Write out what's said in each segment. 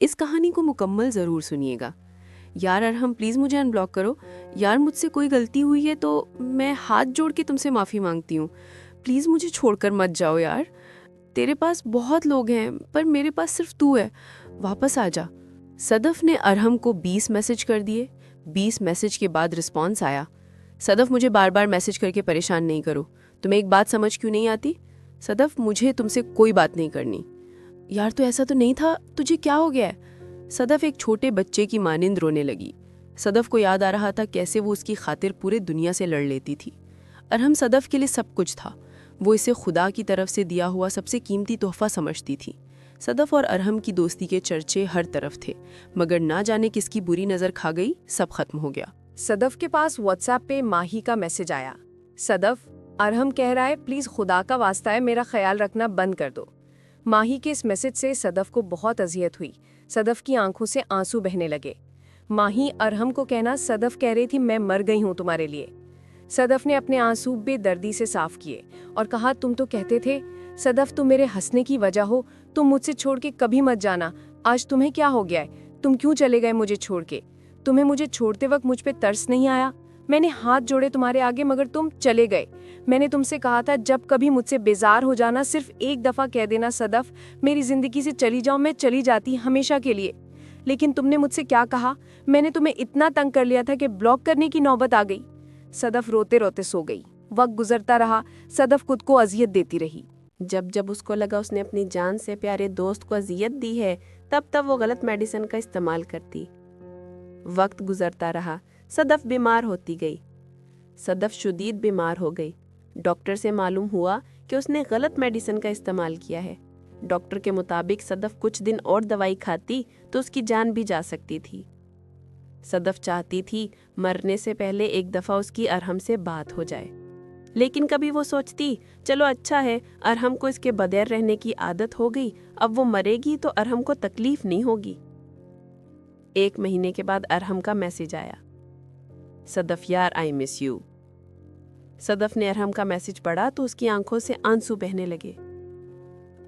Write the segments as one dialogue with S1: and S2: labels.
S1: इस कहानी को मुकम्मल ज़रूर सुनिएगा। यार अरहम प्लीज़ मुझे अनब्लॉक करो। यार मुझसे कोई गलती हुई है तो मैं हाथ जोड़ के तुमसे माफ़ी मांगती हूँ। प्लीज़ मुझे छोड़कर मत जाओ यार। तेरे पास बहुत लोग हैं पर मेरे पास सिर्फ तू है। वापस आ जा। सदफ ने अरहम को 20 मैसेज कर दिए। 20 मैसेज के बाद रिस्पॉन्स आया, सदफ मुझे बार बार मैसेज करके परेशान नहीं करो। तुम्हें एक बात समझ क्यों नहीं आती? सदफ मुझे तुमसे कोई बात नहीं करनी। यार तो ऐसा तो नहीं था, तुझे क्या हो गया है? सदफ एक छोटे बच्चे की मानिंद रोने लगी। सदफ को याद आ रहा था कैसे वो उसकी खातिर पूरे दुनिया से लड़ लेती थी। अरहम सदफ के लिए सब कुछ था। वो इसे खुदा की तरफ से दिया हुआ सबसे कीमती तोहफा समझती थी। सदफ और अरहम की दोस्ती के चर्चे हर तरफ थे, मगर ना जाने किसकी बुरी नज़र खा गई, सब खत्म हो गया।
S2: सदफ के पास व्हाट्सएप पे माही का मैसेज आया। सदफ, अरहम कह रहा है प्लीज खुदा का वास्ता है मेरा ख्याल रखना बंद कर दो। माही के इस मैसेज से सदफ को बहुत अजियत हुई। सदफ की आंखों से आंसू बहने लगे। माही अरहम को कहना, सदफ कह रही थी मैं मर गई हूँ तुम्हारे लिए। सदफ ने अपने आंसू बेदर्दी से साफ किए और कहा, तुम तो कहते थे सदफ तुम मेरे हंसने की वजह हो, तुम मुझसे छोड़ के कभी मत जाना। आज तुम्हें क्या हो गया है? तुम क्यों चले गए मुझे छोड़ के? तुम्हें मुझे छोड़ते वक्त मुझ पे तरस नहीं आया? मैंने हाथ जोड़े तुम्हारे आगे मगर तुम चले गए। मैंने तुमसे कहा था जब कभी मुझसे बेजार हो जाना सिर्फ एक दफा कह देना, सदफ मेरी जिंदगी से चली जाओ, मैं चली जाती हमेशा के लिए। लेकिन तुमने मुझसे क्या कहा? मैंने तुम्हें इतना तंग कर लिया था कि ब्लॉक करने की नौबत आ गई। सदफ रोते रोते सो गई। वक्त गुजरता रहा। सदफ खुद को अजियत देती रही।
S1: जब जब उसको लगा उसने अपनी जान से प्यारे दोस्त को अजियत दी है, तब तब वो गलत मेडिसिन का इस्तेमाल करती। वक्त गुजरता रहा। सदफ बीमार होती गई। सदफ शदीद बीमार हो गई। डॉक्टर से मालूम हुआ कि उसने गलत मेडिसिन का इस्तेमाल किया है। डॉक्टर के मुताबिक सदफ कुछ दिन और दवाई खाती तो उसकी जान भी जा सकती थी। सदफ चाहती थी मरने से पहले एक दफ़ा उसकी अरहम से बात हो जाए, लेकिन कभी वो सोचती चलो अच्छा है अरहम को इसके बगैर रहने की आदत हो गई, अब वो मरेगी तो अरहम को तकलीफ नहीं होगी। 1 महीने के बाद अरहम का मैसेज आया, सदफ यार आई मिस यू। सदफ ने अरहम का मैसेज पढ़ा तो उसकी आंखों से आंसू बहने लगे।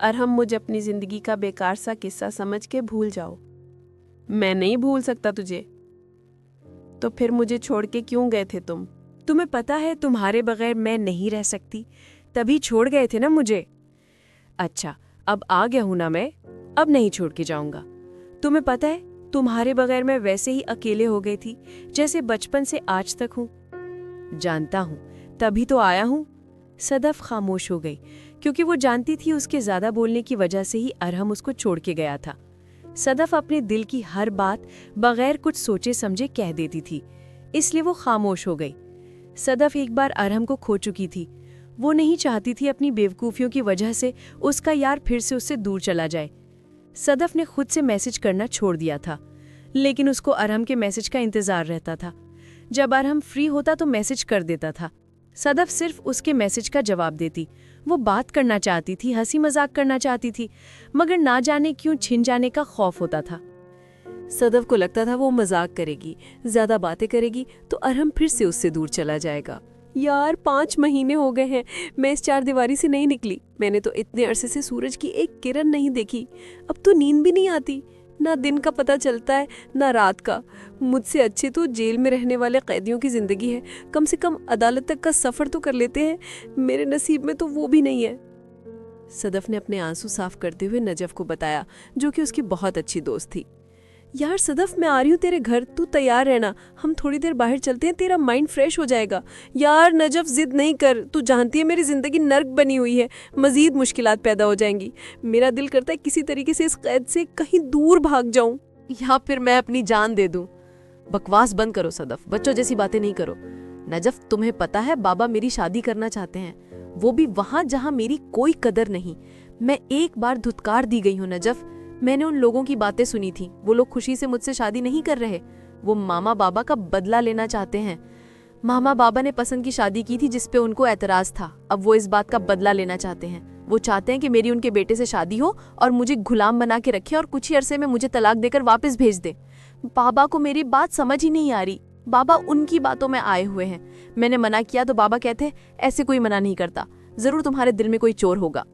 S1: अरहम मुझे अपनी जिंदगी का बेकार सा किस्सा समझ के भूल जाओ। मैं नहीं भूल सकता तुझे। तो फिर मुझे छोड़ के क्यों गए थे तुम?
S2: तुम्हें पता है तुम्हारे बगैर मैं नहीं रह सकती, तभी छोड़ गए थे ना मुझे। अच्छा अब आ गया हूं ना मैं, अब नहीं छोड़ के जाऊंगा। तुम्हें पता है तुम्हारे बगैर मैं वैसे ही अकेले हो गई थी जैसे बचपन से आज तक हूं। जानता हूं, तभी तो आया हूं। सदफ खामोश हो गई क्योंकि वो जानती थी उसके ज्यादा बोलने की वजह से ही अरहम उसको छोड़ के गया था। सदफ अपने दिल की हर बात बगैर कुछ सोचे समझे कह देती थी, इसलिए वो खामोश हो गई। सदफ एक बार अरहम को खो चुकी थी। वो नहीं चाहती थी अपनी बेवकूफ़ियों की वजह से उसका यार फिर से उससे दूर चला जाए। सदफ ने खुद से मैसेज करना छोड़ दिया था, लेकिन उसको अरहम के मैसेज का इंतज़ार रहता था। जब अरहम फ्री होता तो मैसेज कर देता था। सदफ सिर्फ उसके मैसेज का जवाब देती। वो बात करना चाहती थी, हंसी मजाक करना चाहती थी, मगर ना जाने क्यों छिन जाने का खौफ होता था। सदफ को लगता था वो मजाक करेगी, ज्यादा बातें करेगी तो अरहम फिर से उससे दूर चला जाएगा। यार 5 महीने हो गए हैं मैं इस चारदीवारी से नहीं निकली। मैंने तो इतने अरसे से सूरज की एक किरण नहीं देखी। अब तो नींद भी नहीं आती, ना दिन का पता चलता है ना रात का। मुझसे अच्छे तो जेल में रहने वाले कैदियों की जिंदगी है। कम से कम अदालत तक का सफर तो कर लेते हैं, मेरे नसीब में तो वो भी नहीं है। सदफ ने अपने आंसू साफ करते हुए नजफ को बताया, जो कि उसकी बहुत अच्छी दोस्त थी। यार सदफ मैं आ रही हूँ तेरे घर, तू तैयार रहना, हम थोड़ी देर बाहर चलते हैं, तेरा माइंड फ्रेश हो जाएगा। यार नजफ जिद नहीं कर, तू जानती है मेरी जिंदगी नर्क बनी हुई है, मजीद मुश्किलात पैदा हो जाएंगी। मेरा दिल करता है किसी तरीके से इस कैद से कहीं दूर भाग जाऊं, या फिर मैं अपनी जान दे दूं। बकवास बंद करो सदफ, बच्चों जैसी बातें नहीं करो। नजफ तुम्हें पता है बाबा मेरी शादी करना चाहते हैं, वो भी वहां जहां मेरी कोई कदर नहीं। मैं एक बार धुतकार दी गई हूँ नजफ। मैंने उन लोगों की बातें सुनी थी, वो लोग खुशी से मुझसे शादी नहीं कर रहे, वो मामा बाबा का बदला लेना चाहते हैं। मामा बाबा ने पसंद की शादी की थी जिस पे उनको एतराज था, अब वो इस बात का बदला लेना चाहते हैं। वो चाहते हैं कि मेरी उनके बेटे से शादी हो और मुझे गुलाम बना के रखे और कुछ ही अरसे में मुझे तलाक देकर वापस भेज दे। बाबा को मेरी बात समझ ही नहीं आ रही। बाबा उनकी बातों में आए हुए हैं। मैंने मना किया तो बाबा कहते हैं ऐसे कोई मना नहीं करता, जरूर तुम्हारे दिल में कोई चोर होगा।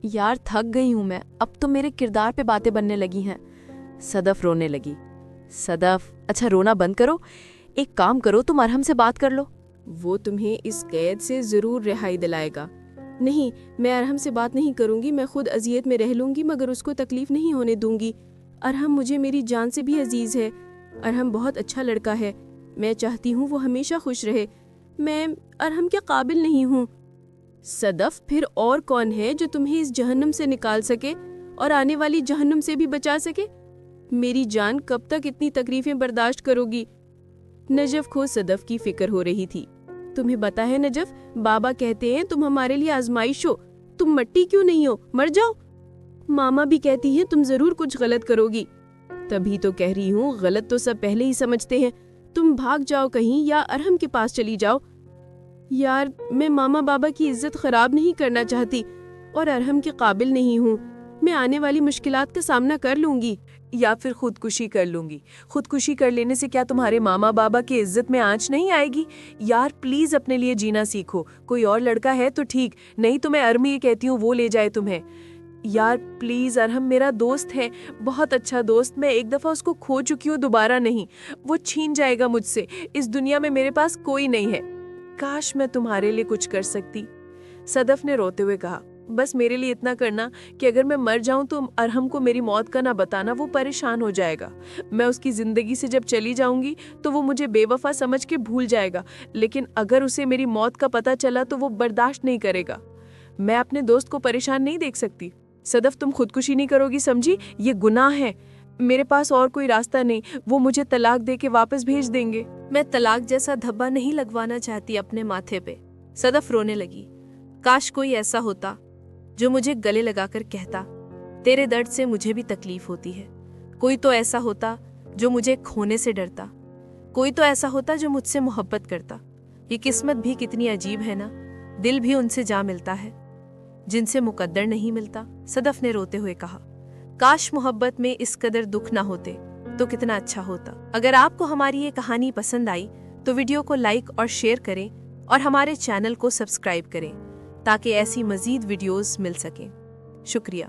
S2: यार थक गई हूं मैं, अब तो मेरे किरदार पे बातें बनने लगी हैं। सदफ रोने लगी। सदफ, अच्छा रोना बंद करो, एक काम करो, तुम अरहम से बात कर लो।
S1: वो तुम्हें इस कैद से जरूर रिहाई दिलाएगा। नहीं, मैं अरहम से बात नहीं करूंगी, मैं खुद अजियत में रह लूंगी मगर उसको तकलीफ नहीं होने दूंगी। अरहम मुझे मेरी जान से भी अजीज है। अरहम बहुत अच्छा लड़का है, मैं चाहती हूँ वो हमेशा खुश रहे। मैं अरहम के काबिल नहीं हूँ। सदफ, फिर और कौन है जो तुम्हें इस जहन्नुम से निकाल सके और आने वाली जहन्नुम से भी बचा सके? मेरी जान कब तक इतनी तकलीफें बर्दाश्त करोगी? नजफ को सदफ की फिक्र हो रही थी। तुम्हें पता है नजफ, बाबा कहते हैं तुम हमारे लिए आजमाइश हो। तुम मट्टी क्यों नहीं हो, मर जाओ। मामा भी कहती हैं तुम जरूर कुछ गलत करोगी। तभी तो कह रही हूँ, गलत तो सब पहले ही समझते हैं। तुम भाग जाओ कहीं या अरहम के पास चली जाओ। यार, मैं मामा बाबा की इज्जत खराब नहीं करना चाहती और अरहम के काबिल नहीं हूँ। मैं आने वाली मुश्किलात का सामना कर लूंगी।
S2: या फिर खुदकुशी कर लूंगी। खुदकुशी कर लेने से क्या तुम्हारे मामा बाबा की इज्जत में आंच नहीं आएगी? यार प्लीज अपने लिए जीना सीखो। कोई और लड़का है तो ठीक, नहीं तो मैं अरमी ये कहती हूँ वो ले जाए तुम्हें। यार प्लीज, अरहम मेरा दोस्त है, बहुत अच्छा दोस्त। मैं एक दफा उसको खो चुकी हूँ, दोबारा नहीं। वो छीन जाएगा मुझसे। इस दुनिया में मेरे पास कोई नहीं है। काश मैं तुम्हारे लिए कुछ कर सकती। सदफ ने रोते हुए कहा, बस मेरे लिए इतना करना कि अगर मैं मर जाऊं तो अरहम को मेरी मौत का ना बताना, वो परेशान हो जाएगा। मैं उसकी जिंदगी से जब चली जाऊंगी तो वो मुझे बेवफा समझ के भूल जाएगा, लेकिन अगर उसे मेरी मौत का पता चला तो वो बर्दाश्त नहीं करेगा। मैं अपने दोस्त को परेशान नहीं देख सकती। सदफ, तुम खुदकुशी नहीं करोगी, समझी? ये गुनाह है। मेरे पास और कोई रास्ता नहीं, वो मुझे तलाक दे के वापस भेज देंगे।
S1: मैं तलाक जैसा धब्बा नहीं लगवाना चाहती अपने माथे पे। सदफ रोने लगी। काश कोई ऐसा होता जो मुझे गले लगाकर कहता, तेरे दर्द से मुझे भी तकलीफ होती है। कोई तो ऐसा होता जो मुझे खोने से डरता। कोई तो ऐसा होता जो मुझसे मोहब्बत करता। ये किस्मत भी कितनी अजीब है ना, दिल भी उनसे जा मिलता है जिनसे मुकद्दर नहीं मिलता। सदफ ने रोते हुए कहा, काश मोहब्बत में इस कदर दुख ना होते तो कितना अच्छा होता। अगर आपको हमारी ये कहानी पसंद आई तो वीडियो को लाइक और शेयर करें और हमारे चैनल को सब्सक्राइब करें ताकि ऐसी मजीद वीडियोस मिल सकें। शुक्रिया।